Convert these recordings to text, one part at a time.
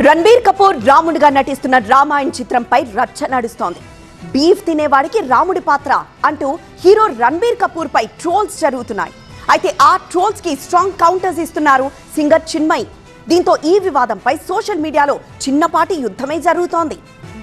రణబీర్ కపూర్ రాముడిగా నటిస్తున్న రామాయణ్ చిత్రంపై రచ్చ నడుస్తోంది. బీఫ్ తినేవాడికి రాముడి పాత్ర అంటూ హీరో రణబీర్ కపూర్ పై ట్రోల్స్ జరుగుతున్నాయి. అయితే ఆ ట్రోల్స్ కి స్ట్రాంగ్ కౌంటర్స్ ఇస్తున్నారు సింగర్ చిన్మయి. దీంతో ఈ వివాదంపై సోషల్ మీడియాలో చిన్నపాటి యుద్ధమే జరుగుతోంది.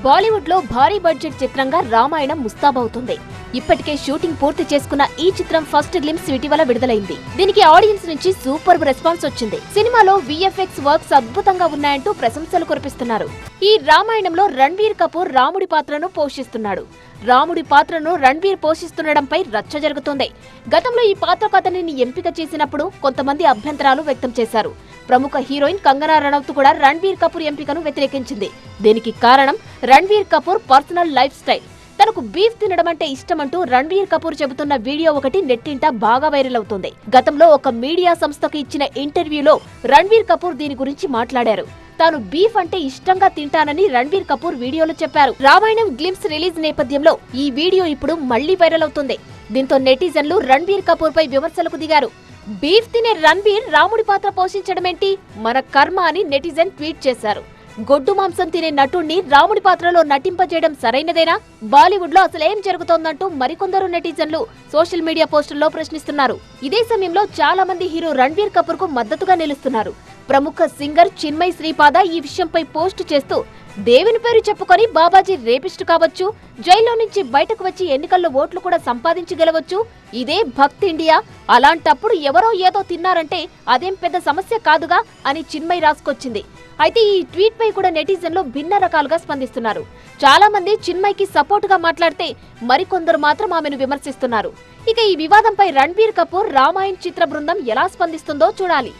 బాలీవుడ్ లో భారీ బడ్జెట్ చిత్రంగా రామాయణం ముస్తాబవుతుంది. ఇప్పటికే షూటింగ్ పూర్తి చేసుకున్న ఈ చిత్రం ఫస్ట్ గ్లింప్స్ ఇటీవల విడుదలైంది. దీనికి ఆడియన్స్ నుంచి సూపర్ రెస్పాన్స్ వచ్చింది. సినిమాలో విఎఫ్ఎక్స్ వర్క్స్ అద్భుతంగా ఉన్నాయంటూ ప్రశంసలు కురిపిస్తున్నారు. ఈ రామాయణంలో రణబీర్ కపూర్ రాముడి పాత్రను పోషిస్తున్నాడు. రాముడి పాత్రను రణబీర్ పోషిస్తుండడంపై రచ్చ జరుగుతోంది. గతంలో ఈ పాత్ర కథని ఎంపిక చేసినప్పుడు కొంతమంది అభ్యంతరాలు వ్యక్తం చేశారు. ప్రముఖ హీరోయిన్ కంగనా రనౌత్ కూడా రణబీర్ కపూర్ ఎంపికను వ్యతిరేకించింది. దీనికి కారణం Ranbir Kapoor personal life style. తనకు బీఫ్ తినడం అంటే ఇష్టమంటూ రణబీర్ కపూర్ చెబుతున్న వీడియో ఒకటి నెట్టింట బాగా వైరల్ అవుతుంది. గతంలో ఒక మీడియా సంస్థకు ఇచ్చిన ఇంటర్వ్యూలో రణబీర్ కపూర్ దీని గురించి మాట్లాడారు. తాను బీఫ్ అంటే ఇష్టంగా తింటానని రణబీర్ కపూర్ వీడియోలో చెప్పారు. రామాయణం గ్లింప్స్ రిలీజ్ నేపథ్యంలో ఈ వీడియో ఇప్పుడు మళ్లీ వైరల్ అవుతుంది. దీంతో నెటిజన్లు రణబీర్ కపూర్ పై విమర్శలకు దిగారు. బీఫ్ తినే రణబీర్ రాముడి పాత్ర పోషించడమేంటి, మన కర్మ అని నెటిజన్ ట్వీట్ చేశారు. గొడ్డు మాంసం తినే నటుణ్ణి రాముడి పాత్రలో నటింపజేయడం సరైనదేనా? బాలీవుడ్ లో అసలేం జరుగుతోందంటూ మరికొందరు నెటిజన్లు సోషల్ మీడియా పోస్టుల్లో ప్రశ్నిస్తున్నారు. ఇదే సమయంలో చాలా మంది హీరో రణబీర్ కపూర్ కు మద్దతుగా నిలుస్తున్నారు. ప్రముఖ సింగర్ చిన్మయి శ్రీపాద ఈ విషయంపై పోస్టు చేస్తూ, దేవుని పేరు చెప్పుకొని బాబాజీ రేపిస్ట్ కావచ్చు, జైల్లో నుంచి బయటకు వచ్చి ఎన్నికల్లో ఓట్లు కూడా సంపాదించి గెలవచ్చు, ఇదే భక్తి ఇండియా, అలాంటప్పుడు ఎవరో ఏదో తిన్నారంటే అదేం పెద్ద సమస్య కాదుగా అని చిన్మయి రాసుకొచ్చింది. అయితే ఈ ట్వీట్ పై కూడా నెటిజన్లు భిన్న రకాలుగా స్పందిస్తున్నారు. చాలా మంది చిన్మయికి సపోర్ట్ గా మాట్లాడితే మరికొందరు మాత్రం ఆమెను విమర్శిస్తున్నారు. ఇక ఈ వివాదంపై రణబీర్ కపూర్ రామాయణ్ చిత్ర బృందం ఎలా స్పందిస్తుందో చూడాలి.